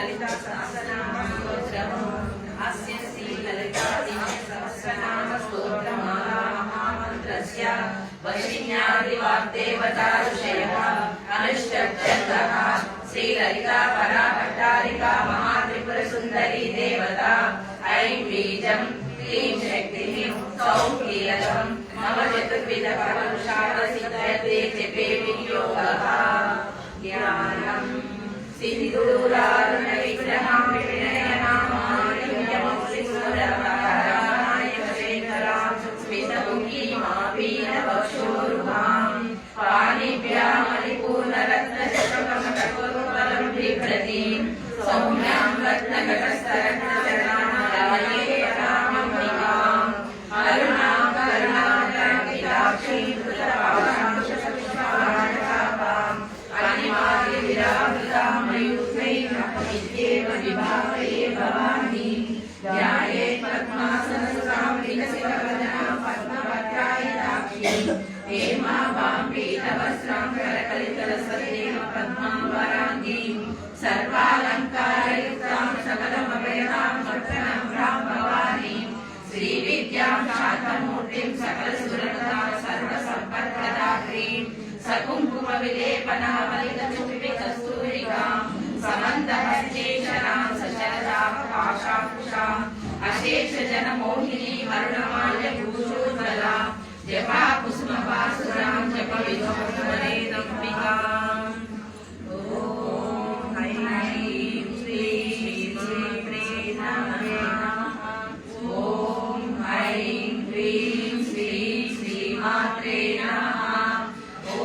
ललिता सहस्रनामस्तोत्रम् अस्य श्री ललितादिसहस्रनाम स्तोत्रमाला महामन्त्रस्य वशिन्यादिवाग्देवता ऋषयः अनुष्टभ्यन्तः श्री ललिता पराभट्टारिका महात्रिपुरसुन्दरी देवता ऐं बीजं क्लीं शक्तिः सौं कीलकं नवचतुर्विधपरपुरुषार्थसिद्धये जपे विनियोगः ज्ञानं सिन्धूरारुणविग्रहं विनयनामालिन्यमौलिसुरवरानायकशेखरां स्मितमुखीमापीनवक्षोरुहां पाणिभ्यामलिपूर्णरत्नशतकमटकोरुबलं बिभ्रतीं सौम्यां रत्नघटस्तरत्नचरणालयेयकामम्बिकां अरुणां करुणाकरमिताक्षीं कृतपाशांशपुष्पाणचापाम् अनिवार्यविरामृतां मयूखैः इत्येव विभावये भवानी ध्यायेत् पद्मासनसुतां विकसितवदनां पद्मपत्रायिताक्षीं हेमाभां पीतवस्त्रां करकलितलसत्तेन पद्माम्बराङ्गीं सर्वालङ्कारयुक्तां सकलमभयदां भक्तनम्रां भवानीं श्रीविद्यां शान्तमूर्तिं सकलसुरलतां सर्वसम्पत्प्रदात्रीं सकुङ्कुमविलेपनामलिकचुम्बिकस्तूरिकां समन्तहस्तेशनां सशरदां पाशाकुशाम् अशेषजनमोहिनी वरुणमाल्यभूषोज्ज्वलां जपाकुसुमपासुरां जपविधोमरेदम्बिकाम् ॐ ऐं श्रीं श्रीमात्रे नमः ॐ ऐं ह्रीं श्रीं श्रीमात्रे नमः ॐ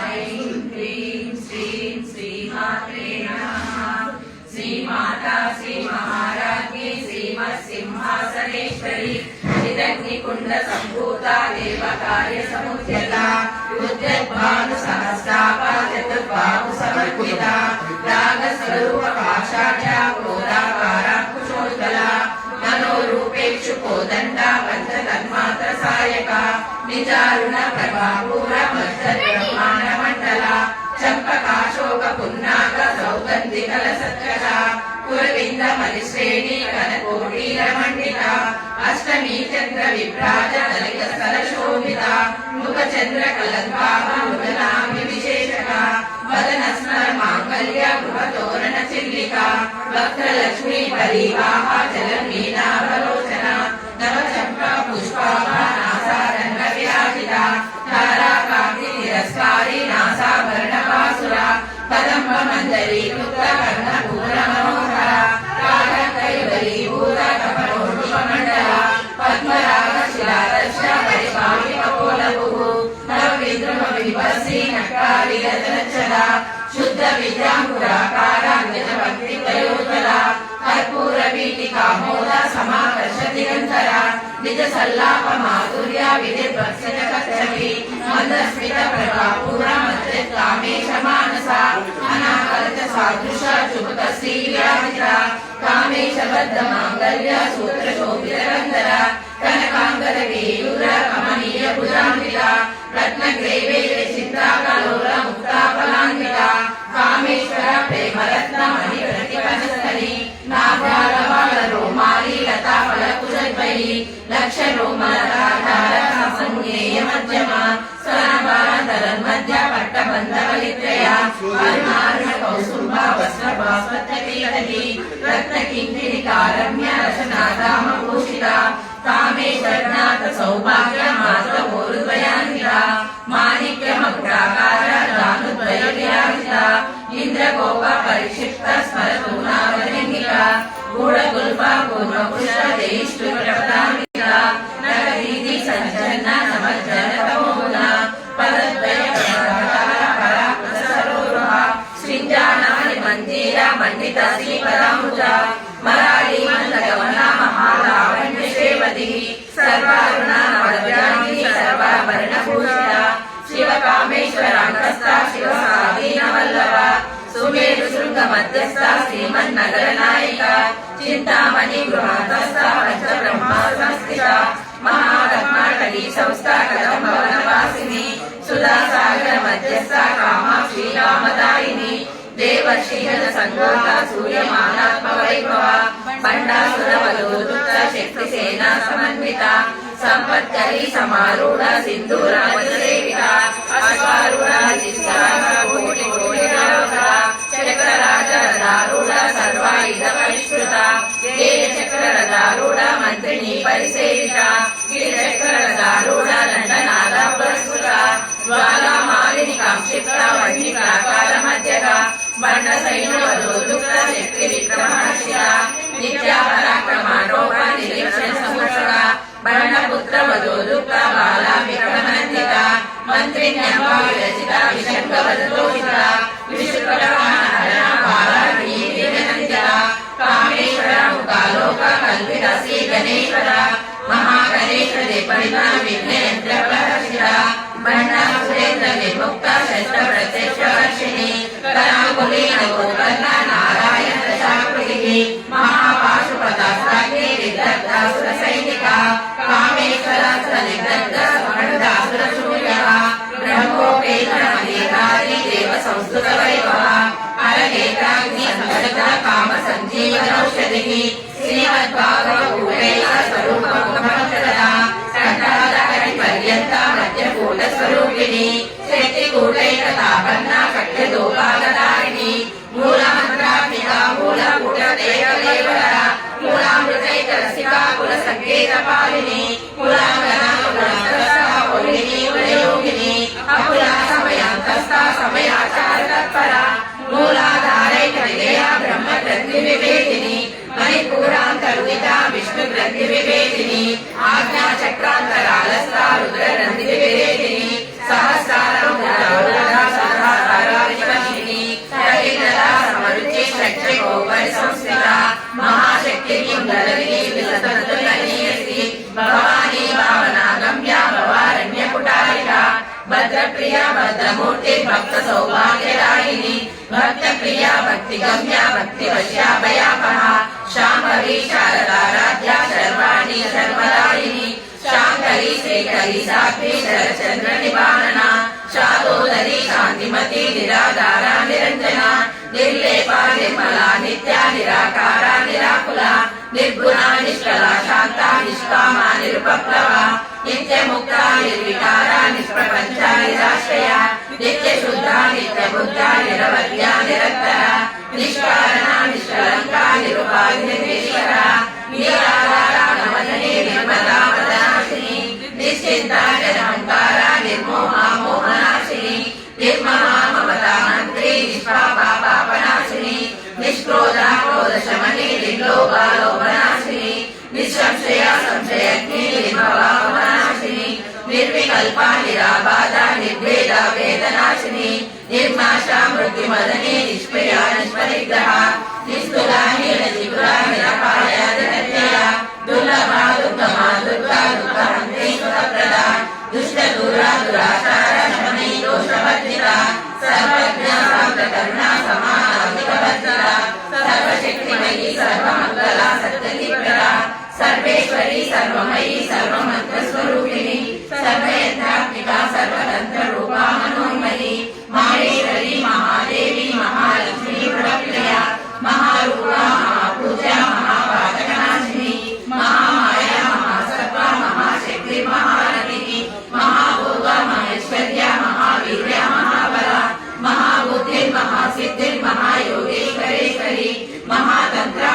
ऐं ह्रीं श्रीं श्रीमात्रे नमः श्रीमाता श्रीमहाराज्ञी श्रीमत्सिंहासनेश्वरी चिदग्निकुण्डसम्भूता देवकार्यसमुद्यता उद्यद्भानुसहस्रापा चतुर्बाहुसमर्पिता रागस्वरूपपाषाढ्या क्रोधाकाराङ्कुशोज्ज्वला मनोरूपेक्षुकोदण्डा पञ्चतन्मात्रसायका निजारुणप्रभापूरमध्यब्रह्माण्डमण्डला चम्पकाशोकपुन्नाक सौगन्धिकलसत्कजा कुरविन्दमलिश्रेणी कनकोटीरमण्डिता अष्टमी चन्द्रविभ्राज ललितस्थलशोभिता मुखचन्द्रकलङ्काभुजनाभिविशेषका वदनस्मरमाङ्गल्य गृहतोरणचिल्लिका वक्त्रलक्ष्मी परिवाहा जलमीनाभलोचना नवचम्पा पुष्पाभा नासारङ्गविराजिता ताराकान्तितिरस्कारी नासाभरणपासुरा कदम्बमन्दरीकृतकर्णपूरमनोहरा कालकैवलीभूतकपलोष्पमण्डला पद्मरागशिलादर्श परिभाविकपोलभुः नवविद्रुमविभसी नक्कारिरतनचला शुद्धविद्याङ्कुराकारा निजभक्तिप्रयोज्ज्वला कर्पूरवीटिकामोदा समाकर्षदिगन्तरा निजसल्लापमाधुर्या विधिर्भक्षितकच्छपि मन्दस्मितप्रभापूर्णमद्रित्कामेशमानसा अनाकलितसादृशा चुबुकश्रीविराजिता कामेशबद्धमाङ्गल्य सूत्रशोभितकन्दरा कनकाङ्गदकेयूर कमनीयभुजान्विता रत्नग्रैवेयचित्राकलोलमुक्ताफलान्विता कामेश्वर प्रेमरत्नमणिप्रतिपनस्थली नागालवालरोमाली लताफलकुशद्वयी लक्षरोमलताधारसंज्ञेयमध्यमा स्तनभारतरन्मध्य पट्टबन्धवलित्रया अरुणारुणकौसुम्भा वस्त्रभास्वत्यपीतली रत्नकिङ्किणिकारम्य रशनादामभूषिता कामेश्वरनाथ सौभाग्यमातवोरुद्वयान्विता माणिक्यमग्राकार दानुद्वयविराजिता इन्द्रगोप परिक्षिप्त स्मरतूनावलिङ्गिका गूढगुल्पा पूर्वपुष्पदेष्टुप्रपदान्विता नगरीति सञ्चन्न नमज्जनतमोगुणा पदद्वय पराकुशसरोरुहा सृञ्जानानि मन्दिरा मण्डिता श्रीपदाम्बुजा मराली मन्दगमना महालावण्यसेवतिः सर्वारुणा नवजाङ्गी सर्वाभरणभूषिता शिवकामेश्वराङ्कस्था शिवसाधीनवल्लभा सुमेरुशृङ्गमध्यस्था श्रीमन्नगरनायिका चिन्तामणि गृहान्तस्था पञ्चब्रह्मा संस्थिता महारत्नाटली संस्था कदम्बवनवासिनी सुधासागरमध्यस्था कामाक्षी रामदायिनी देवर्षि जन संगोता सूर्यमानात्म वैभव बंडासुरवलोलुप्त शक्ति सेना समन्विता संपत्करी समारूढ़ सिंधूरावसेविता अश्वारूढ़ जिष्ठारूढ़ कोटि कोटि नावका चक्रराजरथारूढ़ सर्वायुध परिष्कृता गेय चक्ररथारूढ़ मंत्रिणी परिसेविता गिरिचक्ररथारूढ़ दंडनाद पुरस्कृता ज्वाला मालिनी काक्षिप्ता वह्निप्राकार मध्यगा बंड सैन्यवलोलुप्त शक्ति विक्रमहर्षिता नित्या पराक्रमारोह निरीक्षण समुषका बंडपुत्र वलोलुप्त बाला विक्रमनंदिता मंत्रिण्यंबा विरचिता विशंकवदतोषिता विशुकरवाहना बाला वीर्यनंदिता कामेश्वरा मुकालोका कल्पितासी गणेश्वरा महागणेश देवना विघ्नेन्द्र प्रहर्षिता बंडा सुरेंद्र विमुक्ता षष्ठ प्रत्यक्ष वर्षिणी कराकुलीन गोकर्णा नारायण दशाकृतिः महापाशुपतास्त्राग्नि विदग्धासुर सैनिका कामेश्वरासुर निग्रद्ध स्वर्णदासुर शूर्यः ब्रह्मोपेतमधिकारी देव संस्तुत वैभवः अरगेताग्नि संगत काम संजीवनौषधिः श्रीमद्भागवतूतैः स्वरूपमुखमक्षरः कंठाधारी पर्यन्ता मध्यकूट स्वरूपिणी शक्तिकूटैकतापन्ना कट्यदोपागदारिणी मूलमन्त्रात्मिका मूलकूटदेवदेवता मूलामृतैकरसिका कुलसङ्केतपालिनी कुलाङ्गना कुलान्तस्था कुलिनी कुलयोगिनी अकुला समयान्तस्था समयाचारतत्परा मूलाधारैकविदेया ब्रह्मग्रन्थिविभेदिनी मणिपूरान्तर्विदा विष्णुग्रन्थिविभेदिनी आज्ञाचक्रान्तरालस्था रुद्रग्रन्थिविभेदिनी सहस्रारमुद्रा सहस्राराविश्वशिनी सहितदा समरुचि षट्कोपरि संस्थिता महाशक्ति कुण्डलिनी विलसतुलनीयसी भवानी भावनागम्या भवारण्यकुटारिका भद्रप्रिया भद्रमूर्ति भक्त सौभाग्यदायिनी भक्तप्रिया भक्तिगम्या भक्तिवश्या भयापहा शाम्भवी शारदाराध्या शर्वाणी शर्वदायिनी शांकरी श्रीकरी साध्वी शरचंद्र निवारणा शादोदरी शांतिमती निराधारा निरंजना निर्लेपा निर्मला नित्या निराकारा निराकुला निर्गुणा निष्कला शांता निष्कामा निरुपप्लवा नित्य मुक्ता निर्विकारा निष्प्रपंचा निराश्रया नित्य शुद्धा नित्य बुद्धा निरवध्या निरंतरा निष्कारणा निष्कलंका निरुपाधि निर्विश्वरा निराधारा नवदने निर्मला मदनाशिनी निश्चिंता निरहंकारा निर्मोहा मोहनाशिनी निर्ममा ममता मंत्री निष्पापा पापनाशिनी निष्क्रोधा क्रोधशमनी निर्लोभा लोभनाशिनी निःसंशया संशयज्ञी निर्भवा ममनाशिनी निर्विकल्पा निराबाधा निर्भेदा वेदनाशिनी निर्नाशा मृत्युमदनी निष्क्रिया निष्परिग्रहा निस्तुला नीलजिगुरा निरपाया जगत्यया दुर्लभा दुर्गमा दुर्गा दुःखहन्त्री सुखप्रदा दुष्ट दूरा दुराचार शमनी दोषवर्जिता सर्वज्ञा शान्तकरुणा समानाधिकवर्जिता सर्वशक्तिमयी सर्वमङ्गला सत्यधिप्रदा सर्वेश्वरी सर्वमयी सर्वमन्त्रस्वरूपिणी सर्वयन्त्रात्मिका सर्वतन्त्ररूपा मनोन्मयी माहेश्वरी महादेवी महालक्ष्मी प्रिया महारूपा महापूजा महापातकनाशिनी महामाया महासत्त्वा महाशक्ति महारतिः महाभोगा महेश्वर्या महावीर्या महाबला महाबुद्धिर्महासिद्धिर्महायोगेश्वरेश्वरी महातन्त्रा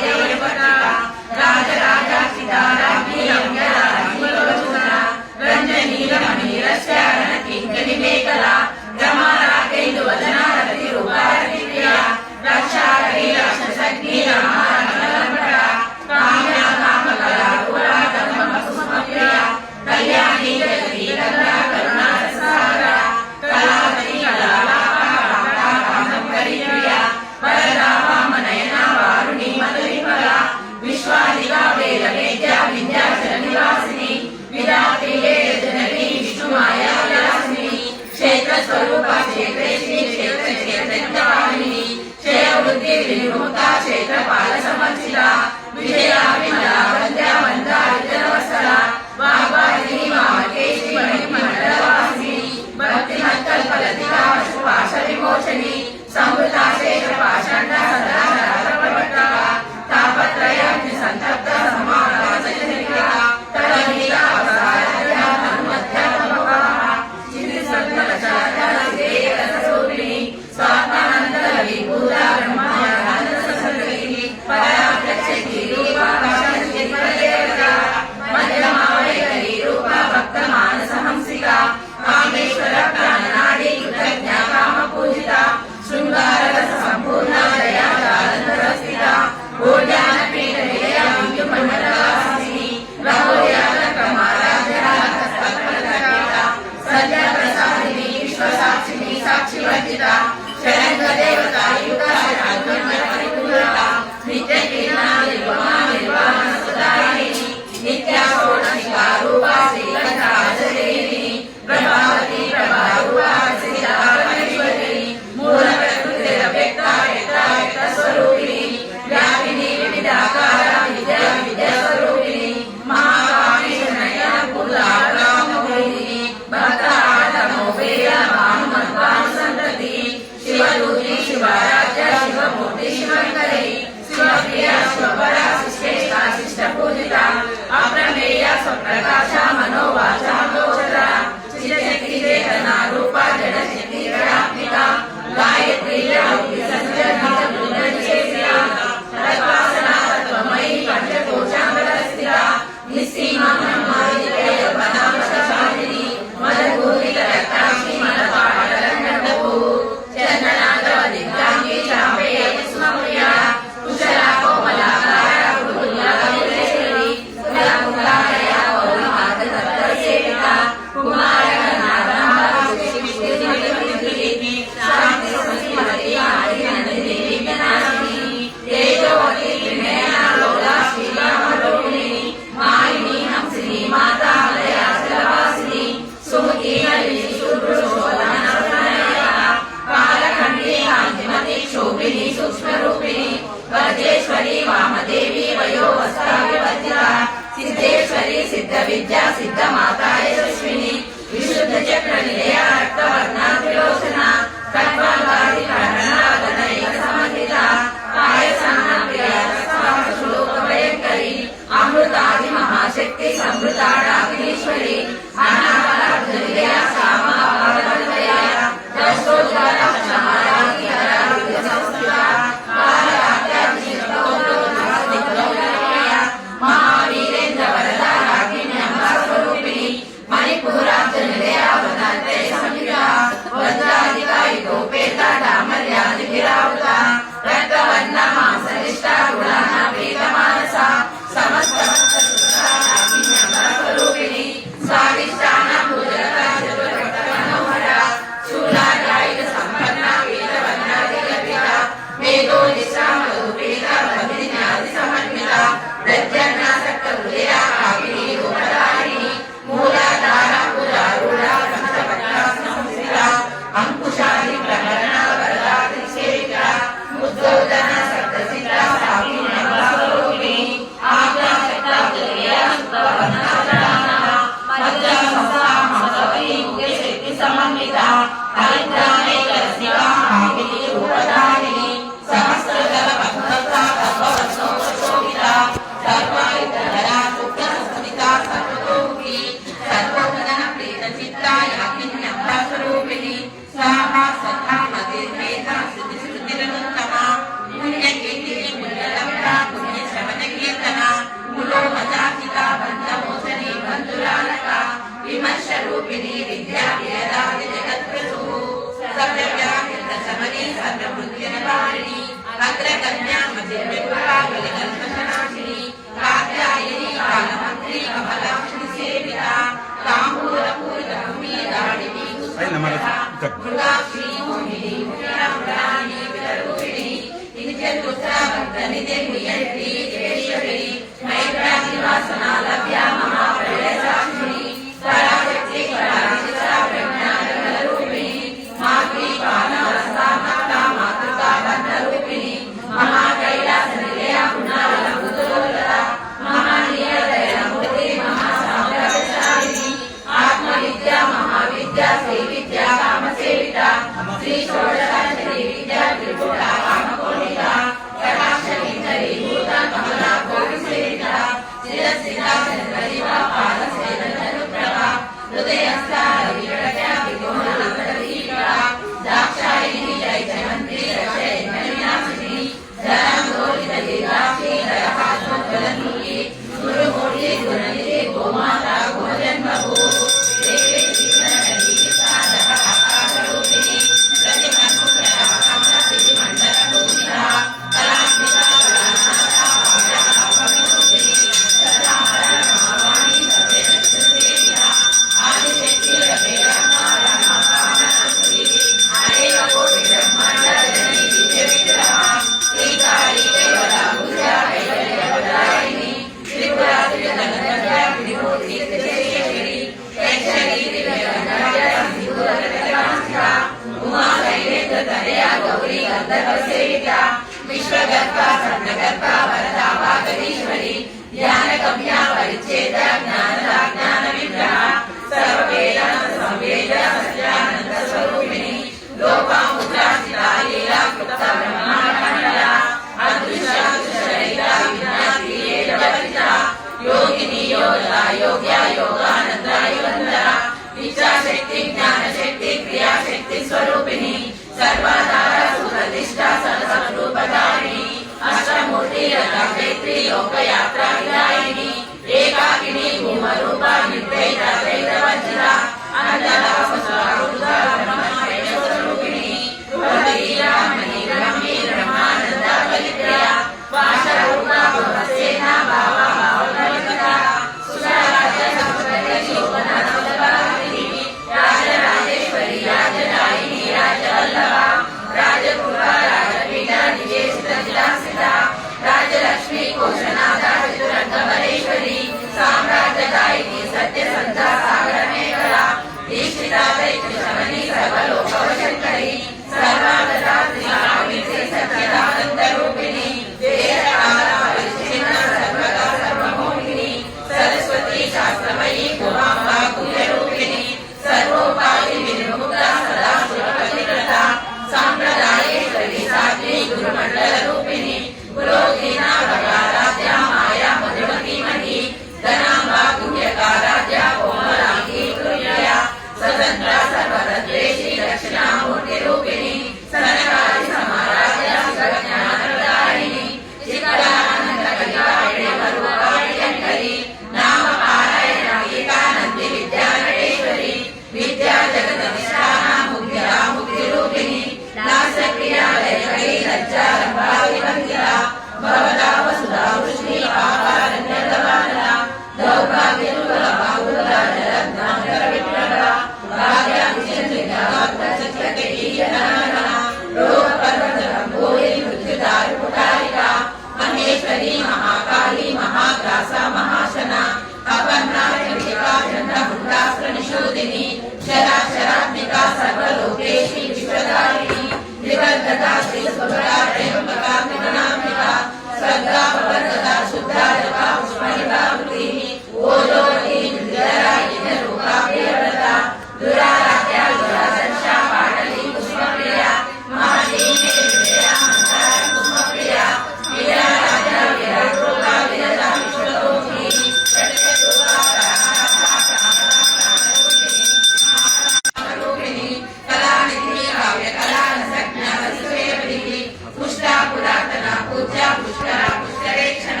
पूज्य पुष्कर पुष्करेक्षण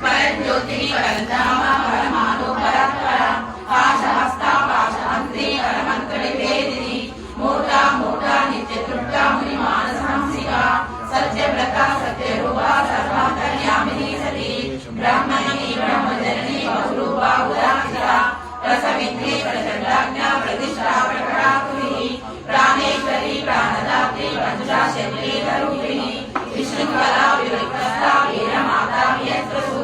परज्योतिः परधाम परमाणु परात्पर पाशहस्ता पाशहन्त्री परमन्त्रनिवेदिनी मूर्ता मूर्ता नित्यतृप्ता मुनिमानसहंसिका सत्यव्रता सत्यरूपा सर्वान्तर्यामिनी सती ब्रह्मणि ब्रह्मजननी बहुरूपा उदाहृता रसविद्ये प्रचण्डाज्ञा प्रतिष्ठा प्रकटाकुलिः प्राणेश्वरी प्राणदात्री पंचशा शक्तिरूपिणी विशृङ्खला विविक्तस्था वीरमाता यत्रसु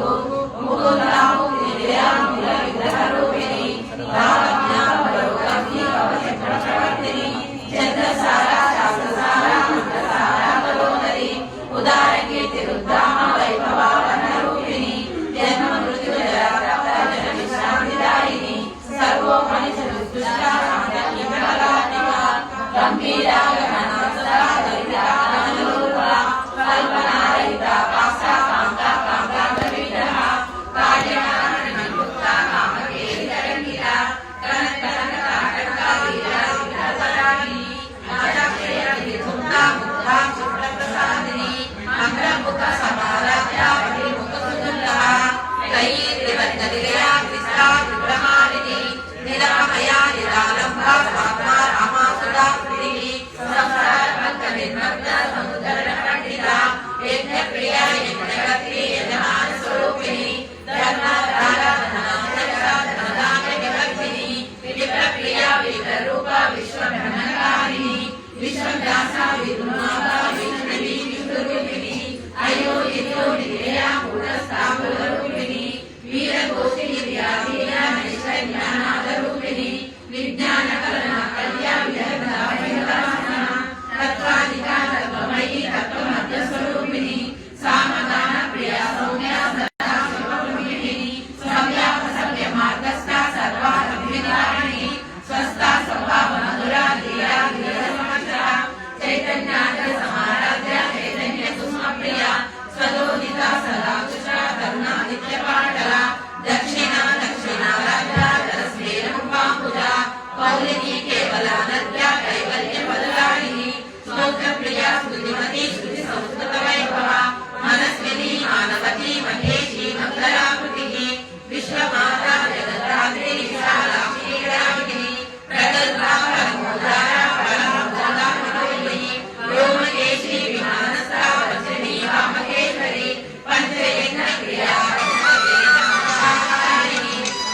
मुकुन्दा मुक्तिविद्या मूलविग्रहरूपिणी भावज्ञा भवरोगग्नि भवचक्रवर्तिनी चन्द्रसारा शास्त्रसारा मन्त्रसारा करोदरी उदारकीर्तिरुद्धाम वैभवा वनरूपिणी जन्म मृत्युजरा विश्रान्तिदायिनी सर्वोपनिषदुष्टा शान्तिकलात्मिका गम्भीरा गणनासदा दरिद्रा अनलोला कल्पनारहिता पासा कान्ता कान्ताग्रविग्रहा कार्यकारणनिर्मुक्ता कामकेलितरङ्गिता कनकनकटाटङ्का वीरा विग्रहपरायिनी नाटक्षयविधुक्ता बुद्धा चित्रप्रसादिनी अग्रमुख समाराध्या बहिर्मुखसुदुर्लभा कैर्विवर्तदिगया कृष्णा विप्रमालिनी निरामया निरालम्बा स्वात्मा रामा सदा प्रीतिः संसारपङ्कनिर्मग्ना समुद्रपण्डिता यज्ञप्रिया यज्ञकर्त्री यजमानस्वरूपिणी धर्माराधनान्तरक्षाधनदानविवर्धिनी विप्रप्रिया विप्ररूपा विश्वभ्रमणकारिणी विश्वव्यासा विद्रुमाता विष्णवी विष्णुरूपिणी अयोनितो निलया मूलस्था मूलरूपिणी वीरघोषिणी व्याधीना नैषज्ञानादरूपिणी विज्ञानकलना कल्या विदग्धा भयदासना तत्त्वाधिका तत्त्वमयी तत्त्वमध्यस्वरूपिणी सामगान प्रिया सौम्या सदा शिवरूपिणी सव्याप सव्य मार्गस्था सर्वारम्भिकारिणी स्वस्था स्वभाव मधुरा धीरा धीरसमक्षा चैतन्याद्य समाराध्या चैतन्य सुष्मप्रिया स्वदोदिता सदा कुशा करुणा नित्यपाटला दक्षिणा दक्षिणाराध्या जलस्मेरमुपाम्बुजा पौलिनी केवला नद्या कैवल्यपदलायिनी स्तोत्रप्रिया स्तुतिमती श्रुतिसंस्कृतवैभवा मनस्विनी मानवती महेशी मङ्गलाकृतिः विश्वमाता जगद्धात्री विशाला क्षीराविनी प्रगल्भा परमोदारा परमोदामनोयिनी व्योमकेशी विमानस्था वज्रिणी वामकेश्वरी पञ्चयज्ञप्रिया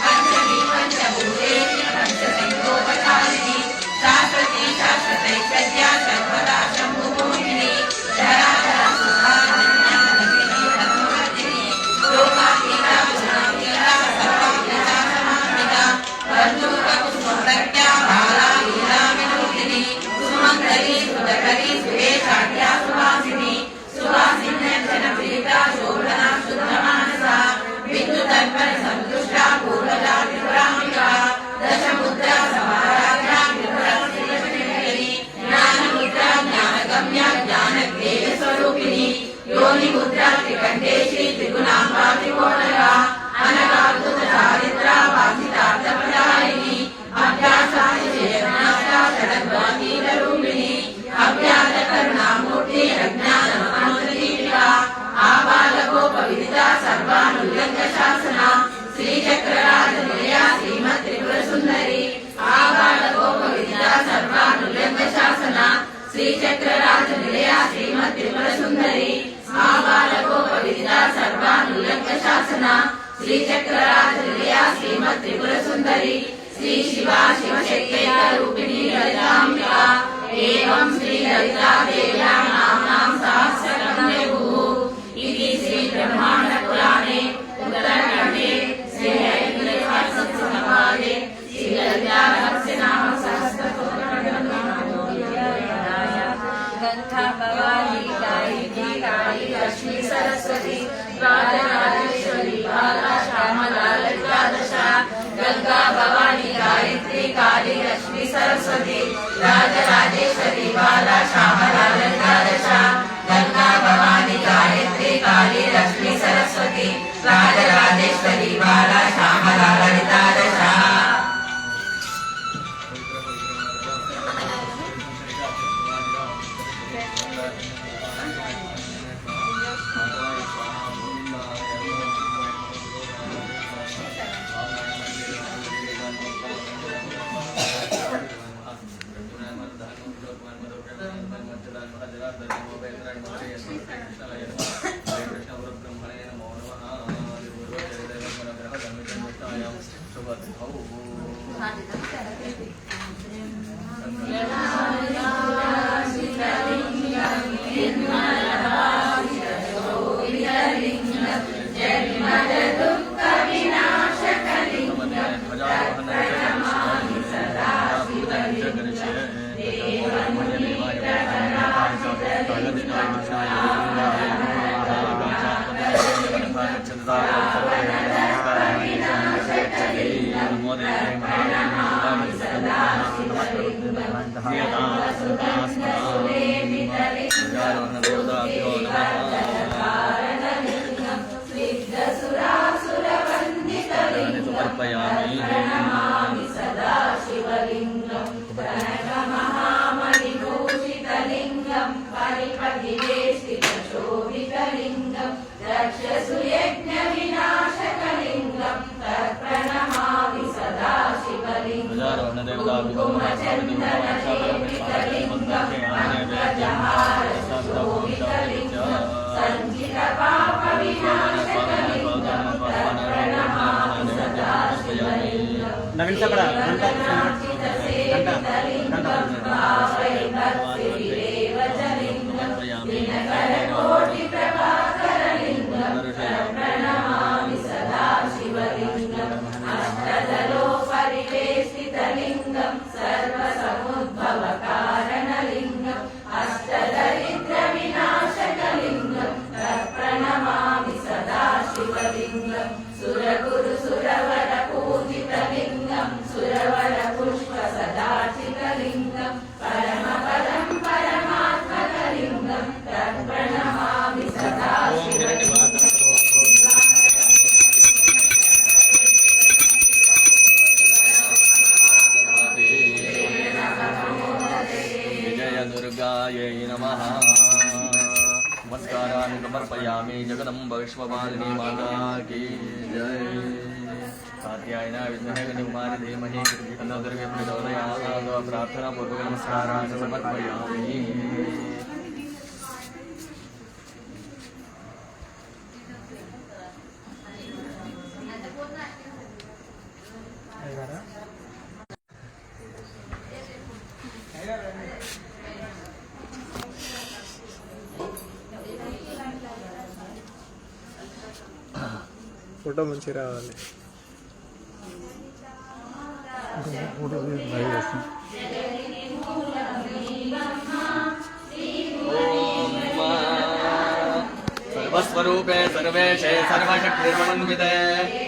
पंचमी पंचभूतेशी पंचसंयोपचारिणी शाश्वती शाश्वतैश्वर्या सर्वदा शम्भुमोहिनी धराधरा सुधा धन्या लक्ष्मी तत्त्ववर्धिनी लोकातीता गुणातीता सर्वाभ्यता समान्विता वर्धूककुसुमप्रज्ञा बाला लीला विनोदिनी सुमङ्गली सुधकरी सुरेशाढ्या सुवासिनी सुवासिन्यर्चनप्रीता शोभना शुद्धमानसा विद्युदर्पण सन्तुष्टा पूर्वजा त्रिपुराम्बिका दशमुद्रा समाराध्या त्रिपुरस्त्रियशङ्करी ज्ञानमुद्रा ज्ञानगम्या ज्ञानज्ञेयस्वरूपिणी योनिमुद्रा त्रिकण्ठेशी त्रिगुणाम्बा त्रिकोणगा अनगाद्भुत चारित्रा वाञ्छितार्थप्रदायिनी अभ्यासादिशयज्ञास्ता षडद्वातीतरूपिणी अव्याजकरुणामूर्ति अज्ञानमनोदीपिका आबालगोपविदिता सर्वानुल्लङ्घशासना श्रीचक्रराजनिलया श्रीमत्त्रिपुरसुन्दरी आबालगोपविदिता सर्वानुल्लङ्घशासना श्रीचक्रराजनिलया श्रीमत्त्रिपुरसुन्दरी आबालगोपविदिता सर्वानुल्लङ्घशासना श्रीचक्रराजनिलया श्रीमत्त्रिपुरसुन्दरी श्री शिवा शिवशक्त्यरूपिणी ललिताम्बिका एवं श्री ललिता देव्यां नाम्नां सहस्रकं विभुः इति श्री ब्रह्माण्डपुराणे उत्तरखण्डे श्री ऐन्द्रियसंवादे श्री ललितारहस्य नाम गंथा भवानी गायत्री काली लक्ष्मी सरस्वती राजराजेश्वरी बाला श्यामला ललिता दशा गंगा भवानी गायत्री काली लक्ष्मी सरस्वती राजराजेश्वरी बाला श्यामला ललिता दशा गंगा भवानी गायत्री काली लक्ष्मी सरस्वती राजराजेश्वरी बाला श्यामला ललिता दशा। प्रणमामि सदा शिवलिंगं प्रणतमहामणिभूषितलिंगं परिपतिवेष्टितशोभितलिंगं दक्षसुयज्ञविनाशकलिंगं तत्प्रणमामि सदा शिवलिंगं कुङ्कुमचन्दनलेपितलिंगं पङ्कजहारशोभितलिंगं सञ्चितपापविनाशकलिंगं तत्प्रणमामि सदा शिवलिंगं नवीन सकड़ा प्रणमामि सदा शिवलिंगं अष्टदलो परिवेष्टितलिंगं सर्वसमुद्भवकारणलिंगं अष्टदरिद्रविनाशकलिंगं तत्प्रणमामि सदा शिवलिंगं सुरगुरुसुरवरपूजितलिंगं सुरवरपुष्पसदार्चितलिंगं परमपदं परमात्मकलिंगं तत्प्रणमामि सदा शिवलिंगं दुर्गायै नमः। नमस्कारान् समर्पयामि जगदम्ब विश्वपालिनी माता की जय। कात्यायना विद्महे कन्याकुमारी धीमहि तन्नो दुर्गे प्रचोदयात्। प्रार्थना पूर्वक नमस्कारान् समर्पयामि। ఫోటో మంచిగా రావాలి. सर्वस्वरूपे सर्वेशे सर्वशक्तिर्मन्विते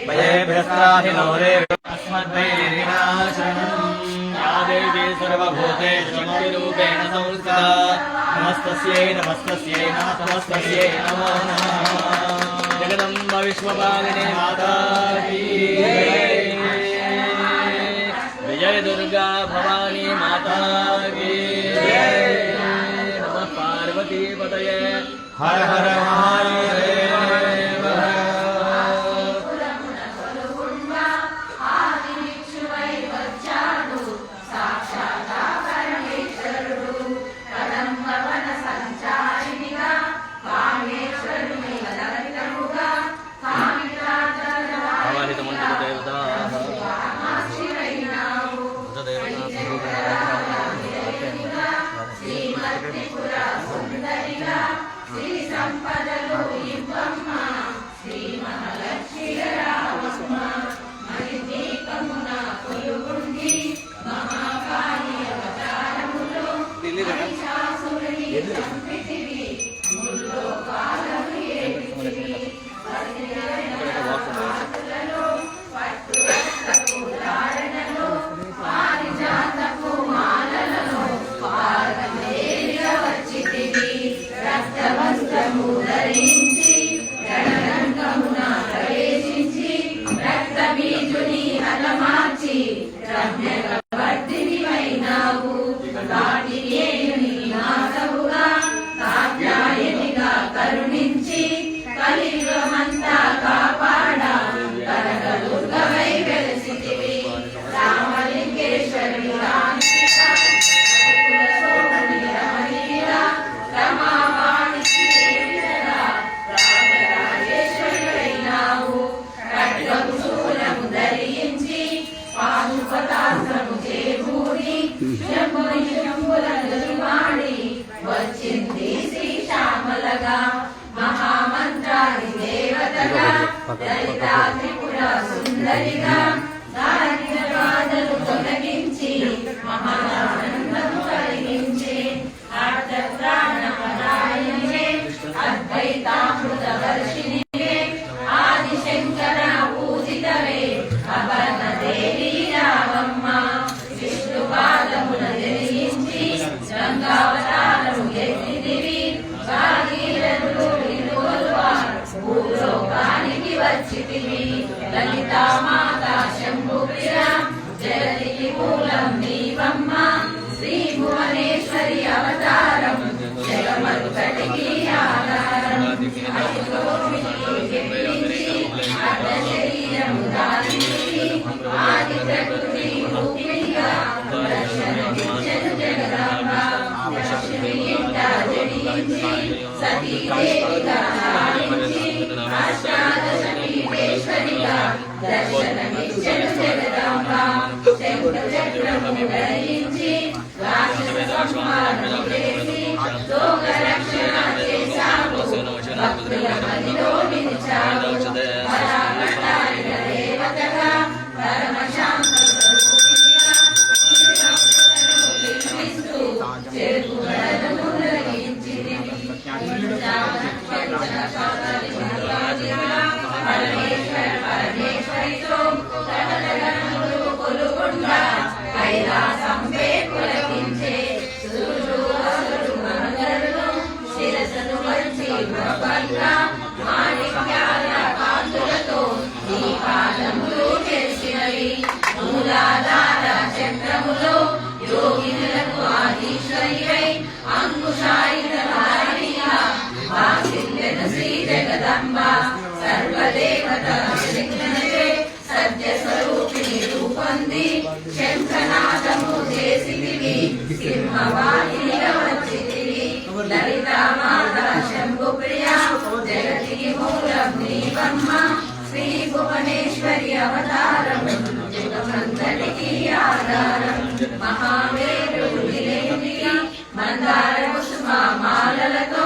भयेभ्यस्त्राहि नोरे अस्मद्वैरिनाशनम् या देवी सर्वभूतेषु शक्तिरूपेण संस्थिता नमस्तस्यै नमस्तस्यै नमस्तस्यै नमो नमः। जगदम्ब विश्वपालिनी माता की विजय दुर्गा भवानी माता की नमः। पार्वती पतये हर हर महादेव। रमावाणि లలితా త్రిపుర సుందరిగా దారిద్ర్య బాధలు తొలగించి మహానందం కలిగించే ఆర్తత్రాణపరాయణే అద్వైతామృత వర్షిణివే ఆదిశంకర పూజితవే అపర్ణ దేవి రావమ్మ విష్ణు పాదముల జయించి గంగావతారము ఎత్తిదివి భాగీరథుడు నిలువలువా భూలోకానికి వచ్చితివి లలితా మాతా శంభుప్రియ జగతికి మూలం నీవమ్మ శ్రీ భువనేశ్వరి అవతారం జగమంతటికి ఆధారం అర్ధ శరీరము దారించి ఆది ప్రకృతి రూపిణిగా దర్శనమిచ్చెను జగదాంబ లక్ష్మి ఇంట జనించి సతీదేవిగా భావించి అష్టాదశ పీఠేశ్వరిగా దర్శనమిచ్చెను జగదాంబ శంఖ చక్రము ధరించి రాక్షస సంహారము చేసి లోక రక్షణ చేశావు భక్తుల మదిలో నిలిచావు పరామతారిక దేవతగా పరమశాంత స్వరూపిణిగా చిరునవ్వులను వినిపిస్తూ చెరుకు గడలను తొలగించితివి పరమేశ్వరితో సకల గణములు కొలుగుండా కైలాసంపై పులకించే సురులు అసురులు మనుగరులు శిరసను వచ్చి మొక్కగా మాణిక్యాల కాంతులతో ఈ పాదములు చేసినవి మూలాధార చక్రములో యోగినులకు ఆదీశ్వరియై అంకుశాయుధారిణిగా వాసిల్లెను శ్రీ జగదంబ సర్వదేవత విఘ్నచే సత్య స్వరూపిణి రూపొంది శంఖనాదము చేసితివి సింహవాహినిగా వచ్చితివి లలితా మాతా శంభుప్రియ జగతికి మూలం నీవమ్మ శ్రీ భువనేశ్వరి అవతారం జగమంతటికి ఆధారం మహావేరుడు విలేమిగా మందార కుసుమ మాలలతో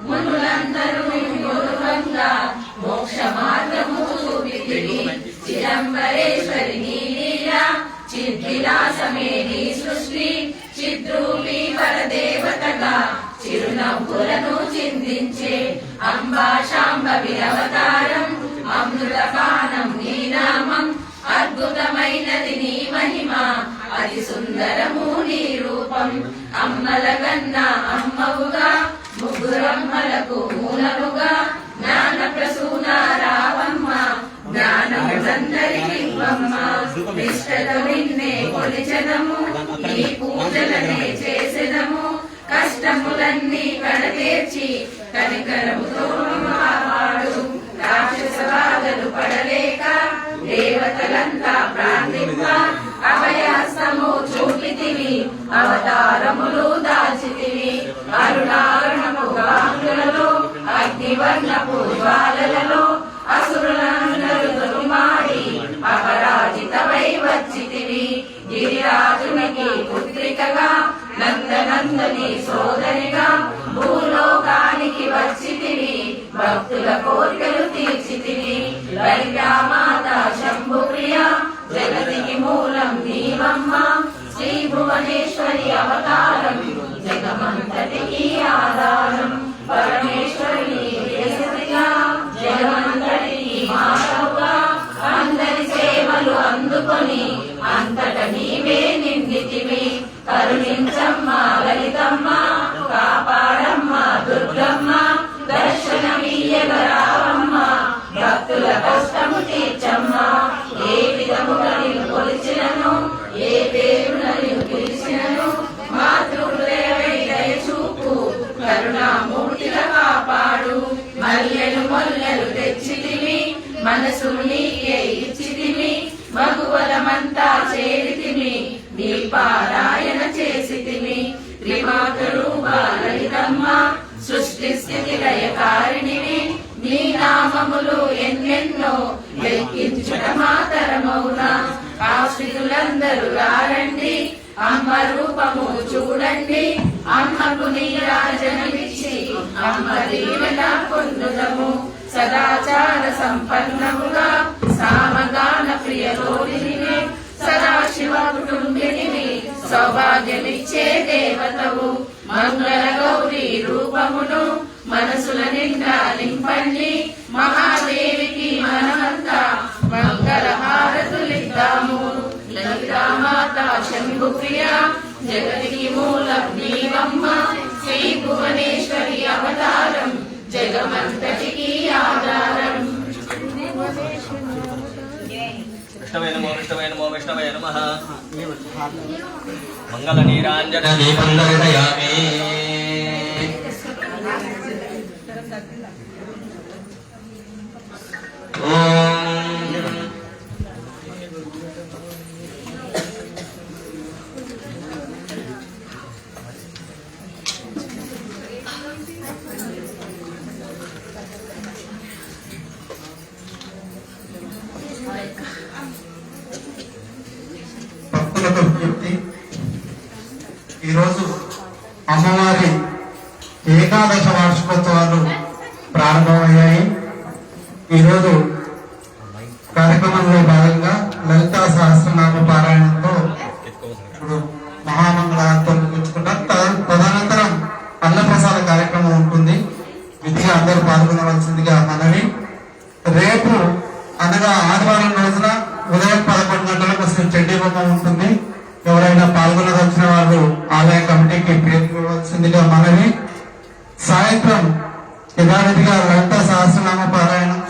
మునులందరూ గౌరవంగా మోక్ష మార్గము చూపితివి చిదంబరేశ్వరి నీ లీలా చిద్విలాసమే నీ సృష్టి చిద్రూపి పరదేవతగా చిరునవ్వులను చిందించే అంబా శాంభవి అవతారం అమృతపానం నీ నామం అద్భుతమైనది నీ మహిమ అతి సుందరము నీ రూపం అమ్మలగన్న అమ్మవుగా ముగ్గురమ్మలకు మూలముగా జ్ఞాన ప్రసూన రావమ్మ జ్ఞానములందరికి నిష్టతో నిన్నే కొలిచెదము ఈ పూజలనే చేసెదము కష్టములన్నీ కడతీర్చి కనికరముతో కాపాడు రాక్షస బాధలు పడలేక దేవతలంతా ప్రార్థింప అభయహస్తము చూపితివి అవతారములు దాచితివి అరుణారుణము గాంగులలో అగ్నివర్ణపు జ్వాలలలో అసురులందరూ తొలిమాడి అపరాజితమై వచ్చితివి గిరిరాజునికి పుత్రికగా నందనందని సోదరిగా భూలోకానికి వచ్చితివి భక్తుల కోరికలు తీర్చితివి లలితా మాతా శంభుప్రియ జగతికి మూలం నీవమ్మ శ్రీ భువనేశ్వరి అవతారం జగమంతటికి ఆధారం పరమేశ్వరి దేశతిగా జగమంతటికి మాతవుగా అందరి సేవలు అందుకొని అంతట నీవే నిందితివి కరుణించమ్మ లలితమ్మ కాపాడమ్మ దుర్గమ్మ దర్శనమీయగరావమ్మ భక్తుల కష్టము తీర్చమ్మ ఏ విధముగా నిన్ను కొలిచినను ఏ పేరున నిన్ను పిలిచినను మాతృహృదయమై దయచూపు కరుణామూర్తిగా కాపాడు మల్లెలు మొల్లెలు తెచ్చితివి మనసు నీకే ఇచ్చితివి మగువలమంతా చేరితివి నీ పారాయణ చేసితివి త్రిమాతరు లలితమ్మ సృష్టి స్థితి లయకారిణివి నీ నామములు ఎన్నెన్నో లెక్కించుట మాతరమౌనా ఆశ్రితులందరూ రారండి అమ్మ రూపము చూడండి అమ్మకు నీరాజనమిచ్చి అమ్మ దీవెన పొందుదము సదాచార సంపన్నముగా సామగాన ప్రియలోలిని సదాశివ కుటుంబిని సౌభాగ్యమిచ్చే దేవతవు మంగళ గౌరీ రూపమును మనసుల నిండా నింపండి మహాదేవికి మనమంతా మంగళ హారతులిద్దాము లలితామాత శంభుప్రియ జగతికి మూలం నీవమ్మ శ్రీ భువనేశ్వరి అవతారం జగమంతటికి ఆధారం. విష్ణవే నమో విష్ణవే నమో విష్ణవే నమః. మంగళ నీరాంజన దీపం దర్శయామి. భక్తులకు విజ్ఞప్తి, ఈరోజు అమ్మవారి ఏకాదశ వార్షికోత్సవాలు ప్రారంభమయ్యాయి. ఈరోజు కార్యక్రమంలో భాగంగా లలితా సహస్రనామ పారాయణంతో ఇప్పుడు మహామంగళాంతం ముగించుకుంటాం. తదనంతరం అన్నప్రసాద కార్యక్రమం ఉంటుంది. విధిగా అందరూ పాల్గొనవలసిందిగా మనవి. రేపు అనగా ఆదివారం రోజున ఉదయం 11 గంటలకు శ్రీ చండీ హోమం ఉంటుంది. ఎవరైనా పాల్గొనవలసిన వాళ్ళు ఆలయ కమిటీకి పేర్కొనవలసిందిగా మనవి. సాయంత్రం యథావిధిగా లలిత సహస్రనామ పారాయణం,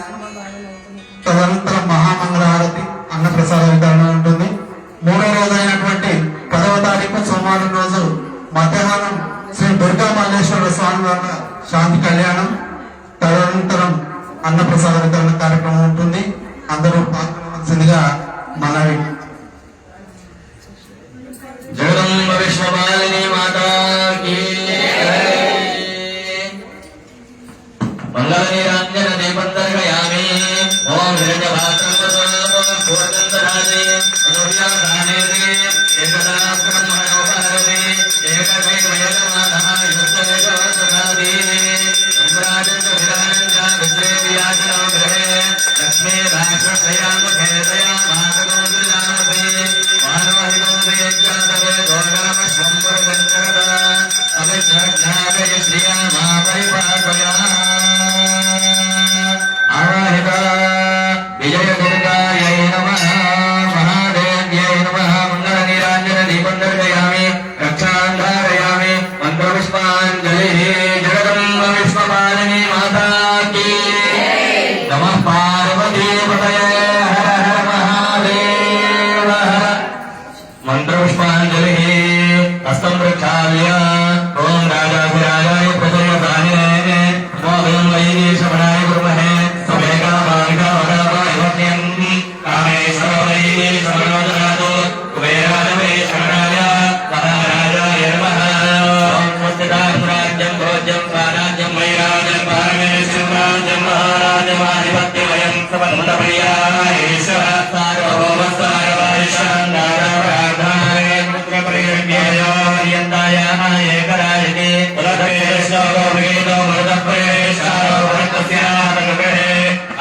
తదనంతరం మహామంగళ హారతి, అన్నప్రసాద వితరణ ఉంటుంది. మూడో రోజు అయినటువంటి 10వ తారీఖు సోమవారం రోజు మధ్యాహ్నం శ్రీ దుర్గా మల్లేశ్వర స్వామి వారి శాంతి కళ్యాణం, తదనంతరం అన్నప్రసాద వితరణ కార్యక్రమం ఉంటుంది. అందరూ పాల్గొనవలసిందిగా మనవి. జగదంబ విశ్వపాలిని మాతాకి మంగళ నీరాంజన దీపం దర్శయామి. ఓం విరజభాతం పూర్ణంతరాజే అనుర్యాగానేతి ఏకదాప్తం మనోపారతి ఏకమేకమేకమానః యుక్తేజోసనాది సంప్రాజంత విరాజంత విద్రేవియాచనో గ్రహే లక్ష్మీ రాక్షసయాముఖే దయా మాతనోద్రిజామతే మానవహితం దేజ్ఞాతవే గోగరమశ్వం పురగంజగద అవిజ్ఞాపయ శ్రియా మా పరిపాకయా ఆవాహిత విజయ దుర్గాయై నమః మహాదేవ్యై నమః. మంగళ నీరాంజన దీపం దర్శయామి. రక్షాన్ ధారయామి. మంత్రపుష్పాంజలి. జగదంబ విశ్వపాలిని మాతాకి నమః. పార్వతీపతయే హర హర మహాదేవ. మంత్రపుష్పాంజలి. హస్తం ప్రక్షాళ్య ఓం రాజాధిరాజాయ ప్రసన్నప్రాణినే నమోదయం వైది శమనాయ కుర్మహే సమేకా మార్గా వరాపాయవత్యం కామేశ్వరైది సమయోజనాతో కుబేరాజవే శరణాయ మహారాజాయ నమః. ఓం స్వస్తిదాస్రాజ్యం భోజ్యం స్వరాజ్యం వైరాజ్యం పారమేశ్వరం రాజ్యం మహారాజమాధిపత్యమయం సమన్మతప్రియాయేష సార్వభౌమ సార్వైశాంగారాధారే పుత్రపరిరమ్యేయోర్యంతాయ ఏకరాజిని ఉలధేశ్వరో మృతప్రేషారో భరతస్యాతగృహే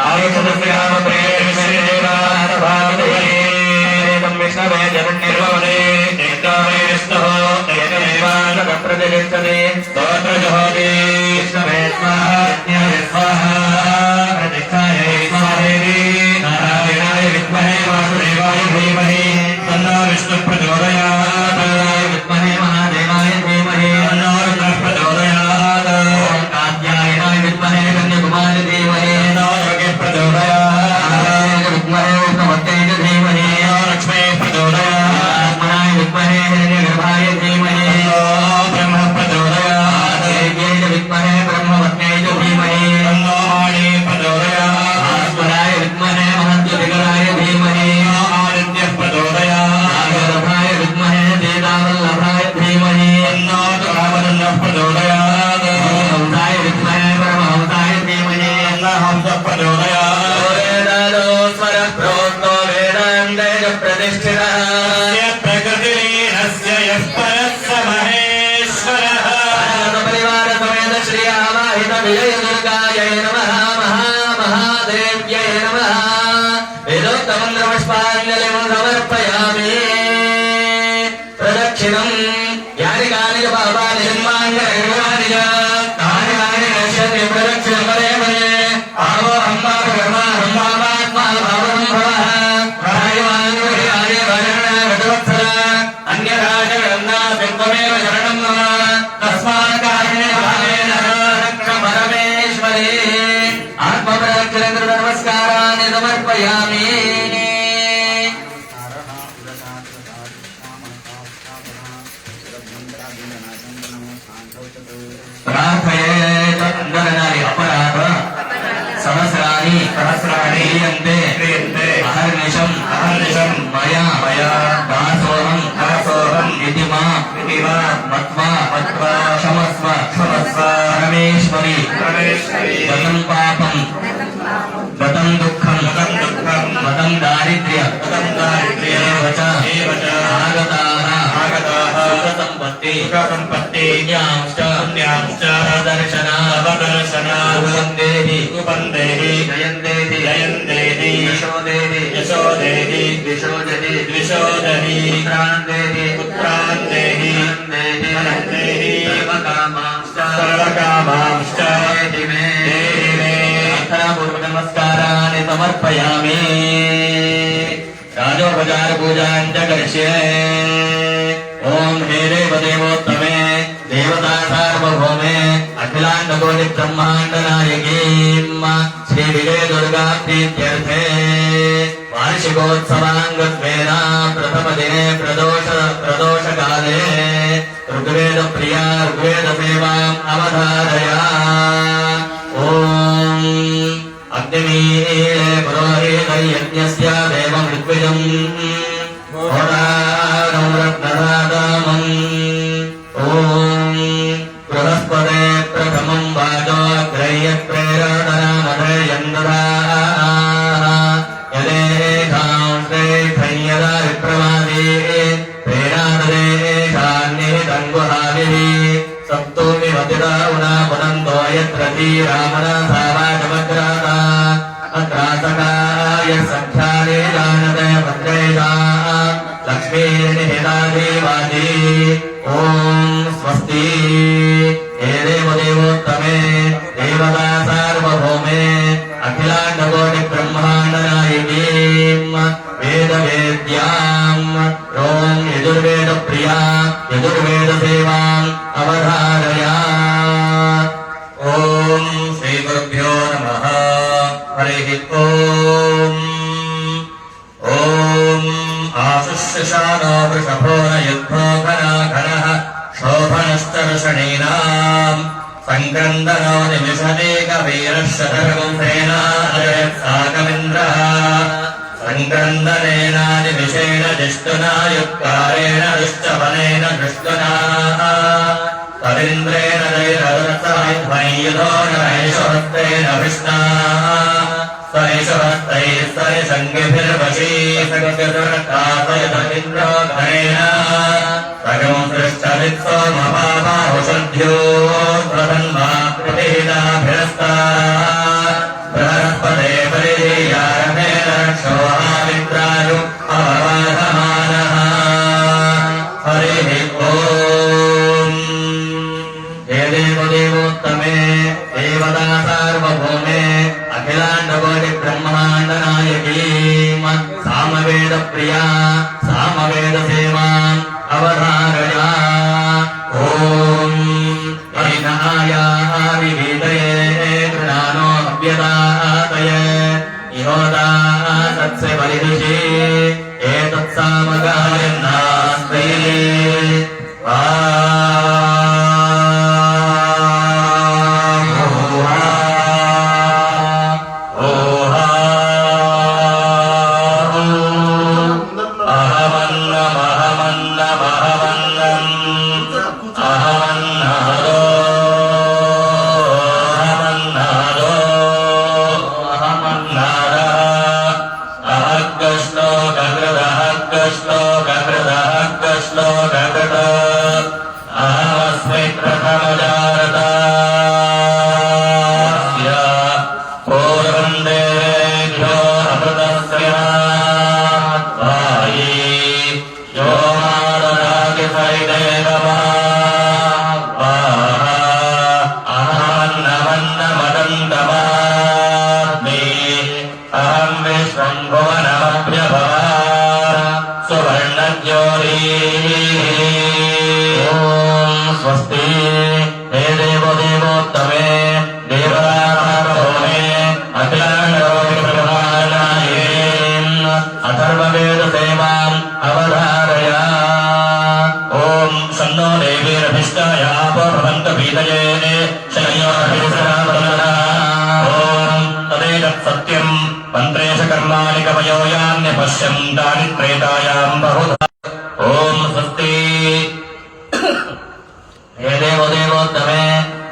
ఆయుషదస్యామ ప్రేషేరాధభావదేవం విష్ణవే జగన్నిర్వవనే ఏకామే విష్ణుః ఏకమేవానక ప్రతిష్టతే స్తోత్రజోతి విష్ణవే స్వాహా యజ్ఞాయ స్వాహా ప్రతిష్ఠాయై స్వాదేవి నారాయణాయ విద్మహే వాసుదేవాయ ధీమహి తన్నో విష్ణుః ప్రచోదయాత్ విద్మహే మహాదేవాయ ధీమహి తన్నో రుద్రః ప్రచోదయాత్ కాత్యాయనాయ విద్మహే కన్యాకుమారి ధీమహి తన్నో యోగేః ప్రచోదయాత్ విద్మహే విష్ణుమూర్తయే ధీమహి తన్నో లక్ష్మీః ప్రచోదయాత్ ఆత్మనాయ విద్మహే హిరణ్యగర్భాయ ధీమహి తన్నో బ్రహ్మః ప్రచోదయాత్ దేవ్యై విద్మహే బ్రహ్మవత్యై ధీమహి తన్నో సమర్పయామి ప్రార్థయేత అందరనాలి అపరాధ సహస్రాణి క్రియంతే అహర్నిశం మయా దాసోహం ఇతి మా మత్వా క్షమస్వ పరమేశ్వరి గతం పాపం గతం దుఃఖం గతం దారిద్ర్య ఆగతాః సంపత్తి పుణ్యాంశ్చ దర్శన ఉపందేహి జయందేహి యశోదేహి ద్విషోదహి పుత్రాన్దేహి సర్వకామాంశ్చ పూర్వ నమస్కారాన్ని సమర్పయామి రాజోపచార పూజాంచ కరిష్యే ఓం హే దేవదేవోత్తమే దేవతా సార్వభౌమే అఖిలాండకోటి బ్రహ్మాండ నాయకీం శ్రీ విజయ దుర్గా ప్రీత్యర్థే వార్షికోత్సవాంగత్వేన ప్రథమ దినే ప్రదోషకాలే ఋగ్వేద ప్రియా ఋగ్వేద సేవాం అవధారయా ఓం అగ్నిమీలే పురోహితయజ్ఞస్య దేవం ఋగ్వేదం హోరారం రత్నదాదామం ఓం బృహస్పతే ప్రథమం వాచో గ్రహ్య ప్రేరణమధేయందరా యదేఘాం శ్రేష్ఠయ్యదా విప్రమాదే ప్రేరణాదేశాన్నిహితం గుహాభిః సప్తోమి వతిరావునా పునందో యత్ర శ్రీరామణ సావాచమగ్రాత అత్రాసకాయ సంఖ్యానే జానతే భద్రేషా లక్ష్మీర్నిహితాదేవాది ఓం స్వస్తి హే దేవదేవోత్తమే దేవతా సార్వభౌమే అఖిలాండకోటి బ్రహ్మాండ నాయకీం వేదవేద్యాం ఓం యజుర్వేద ప్రియా యజుర్వేద సేవాం అవధారయా ఓం శ్రీ గురుభ్యో నమః హరి ఓం ఓం ఆశుష్యశానో వృషభో నయుద్ధో ఘనాఘనః శోభనస్తర్షణీనాం సంక్రందనో నిమిషదేక వీరశతకం సేనాజయత్సాకమింద్రః సంక్రందనేనాదివిషేణ జిష్టునా యుక్కారేణ దుశ్చవనేన దృష్టునా తదింద్రేణ దైరదర్శమైయుధో నైషహస్తేన విష్ణా సైషహస్తైः సరిసంగిభిర్వశీసగదురకాసయతమింద్రో ఘనేన సగం సృష్టవిత్సోమపాపాహుషద్భ్యో ప్రధన్మా ప్రతిహితాభిరస్తా బృహస్పతే పరిధీయారమేణ రక్షోహామిత్రాయు అవవాధమానః హరిః ఓం హే దేవదేవోత్తమే దేవతా సార్వభౌమే అఖిలాండకోటి బ్రహ్మాండ నాయకీం సామవేద ప్రియా సామవేద సేవాం అవధారయా ఓం ఐనాయా వివిధయే గృణానో అభ్యదాతయే ఇహోదా తత్స పరిదిశి ఏతత్సామగాయన్నాస్తి स्वस्ति हे देवदेवोत्तमे देवरामे अखिलांडो सत्यं मन्त्रेश कर्माणि कवयो यान्यपश्यन्तानि त्रेतायां बहुधा ॐ स्वस्ति हे देवो देवोत्तमे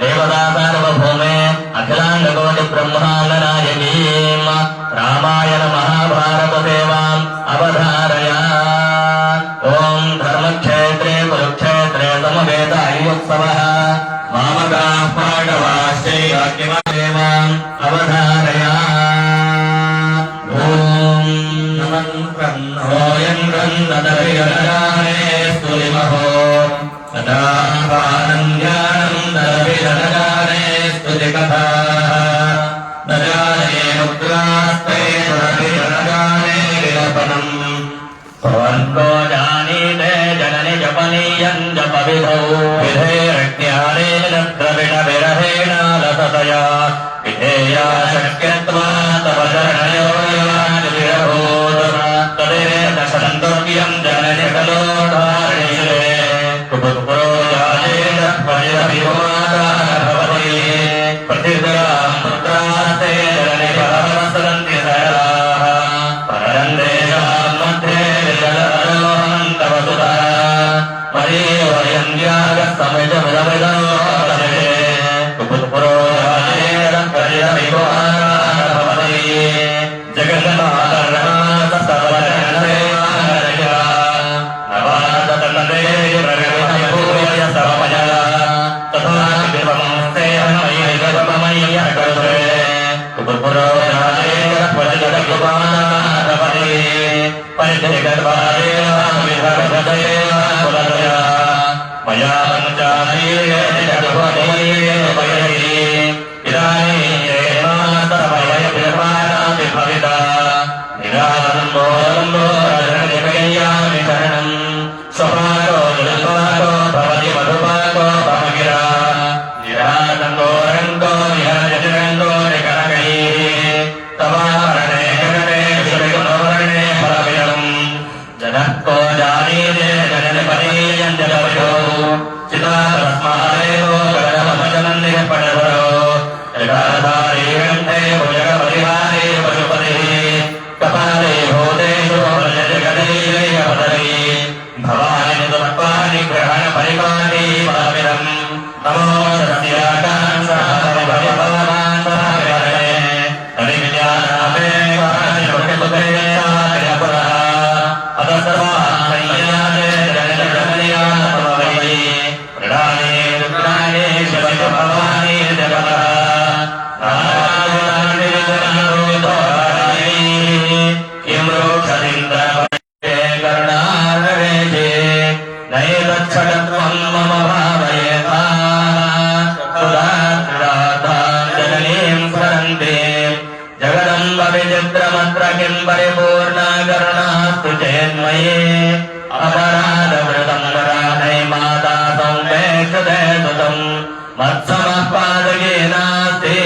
देवता सार्वभौमे अखिलाण्डकोटि ब्रह्माण्डनायकीं रामायण महाभारत सेवाम् अवधारय ॐ धर्मक्षेत्रे कुरुक्षेत्रे समवेतायुत्सवः मामकाः पाण्डवाश्चैवाग्निसेवाम् अवधारय ॐ नमन्त्रन्नोऽयं गन्धदविरगाने स्तुतिमहो तदापानन्द्यानं दरविरगाने स्तुतिकथाः न जाने मुद्रास्ते दरविरगाने विलपनम् भवन्तो जानीते जननि जपनीयं जपविधौ विधेरज्ञानेन द्रविणविरहेण लसतया विधेया शक्यत्वा तव चरणयोर्यानिविरभूत तदेव सन्तव्यं जननि कलोधारिणे कुपुत्रो जायेन परिरभिमाता भवति प्रतिदरां पुत्रास्ते जननि परमसरन्ति सरलाः परं देशां मध्ये विजलरोहन्तव सुतः मरीवयन्द्यागस्तमिजमिदमिदो तमे कुपुत्रो जायेन परिरभिमाता भवति जगन्मातर्नाथस्तवचरणदेवानरया नवादतनदे प्रगतिभूय सर्वमया तथा विभवंस्तेऽहमयि गतमयि अकल्पे कुपुत्रो जायेन परिजलकुमारभवति परिजगद्वादेव विभवदेव कुलदया मया पञ्चाशीले जगद्वदये वयहि इदानीं देवान्तमय विभानाति भविता निरालम्बो लम्बो रजनिमय्यामि शरणम् स्वपाको दुर्पाको भवति मधुपाको भवगिरा निरालम्बो रङ्गो निहरजरङ्गो निकरकैः तवारणे गगने विषविगुणोरणे फलविदम् जनः को जानीते जननि पनीयं जलवयो चिदातस्मादेवो गगनमचलन्निः पणवरो जगाधारी गन्धे भुजगपरिहारे पशुपतिः कपाले भूतेषु जगदीरैकपदरी भवानि समर्पाणि ग्रहण परिपाणि फलविदम् नमो सत्याकाङ्क्षाभवभवान् सहाविहरणे हरिविद्यानामे वाणिरुकितुतेयातिरपुरः अतसर्वान् संयाते जनजगमनियानमवै मृडानि रुद्राणि शिवभवानि जगतः नैतच्छटत्वं मम भावयेता जननीं स्मरन्ति जगदम्ब विचित्रमत्र किं परिपूर्णा करुणास्तु चेन्मयि अपराधवृतं वराधै माता संवेक्षते सुतं मत्समः पादके नास्ति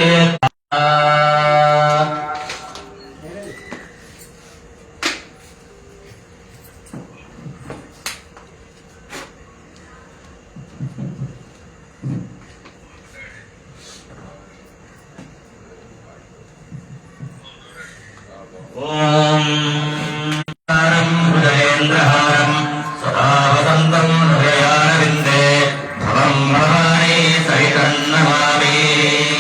हृदयेन्द्रहारं सदावसन्तं हृदयारविन्दे भवं भवानी सहितं नमामि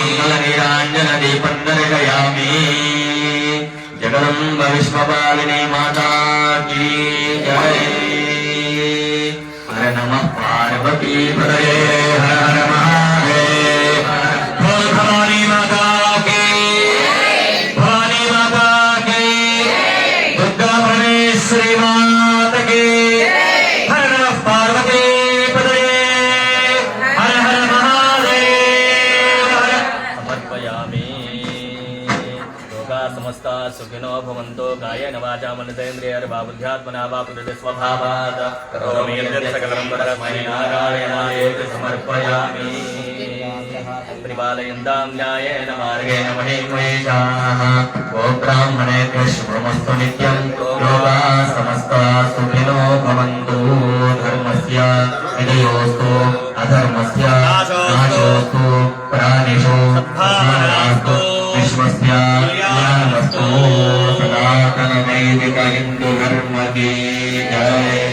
मङ्गलनीराञ्जनदीपं दर्शयामि जगदम्ब विश्वपालिनी माता की जय हर नमः पार्वती पतये हर हर महादेव बोल भवानी माता की भवानी माता की दुर्गा परमेश्वरी माता की हर नमः पार्वती पतये हर हर महादेव हर समर्पयामि लोका समस्ता सुखिनो भवन्तो कायेन वाचा मनसेन्द्रियर्वा बुद्ध्यात्मना वा प्रकृति स्वभावात् करोमि यद्यत् सकलं परस्मै नारायणायेति समर्पयामि परिपालयन्तां न्यायेन मार्गेण महेश्वेशाः गो ब्राह्मणेभ्यः शुभमस्तु नित्यं लोकाः समस्ताः सुखिनो भवन्तु धर्मस्य विजयोस्तु अधर्मस्य नाशोऽस्तु प्राणिषु सद्भावनास्तु विश्वस्य सनातन वैदिक हिंदू धर्म की जय।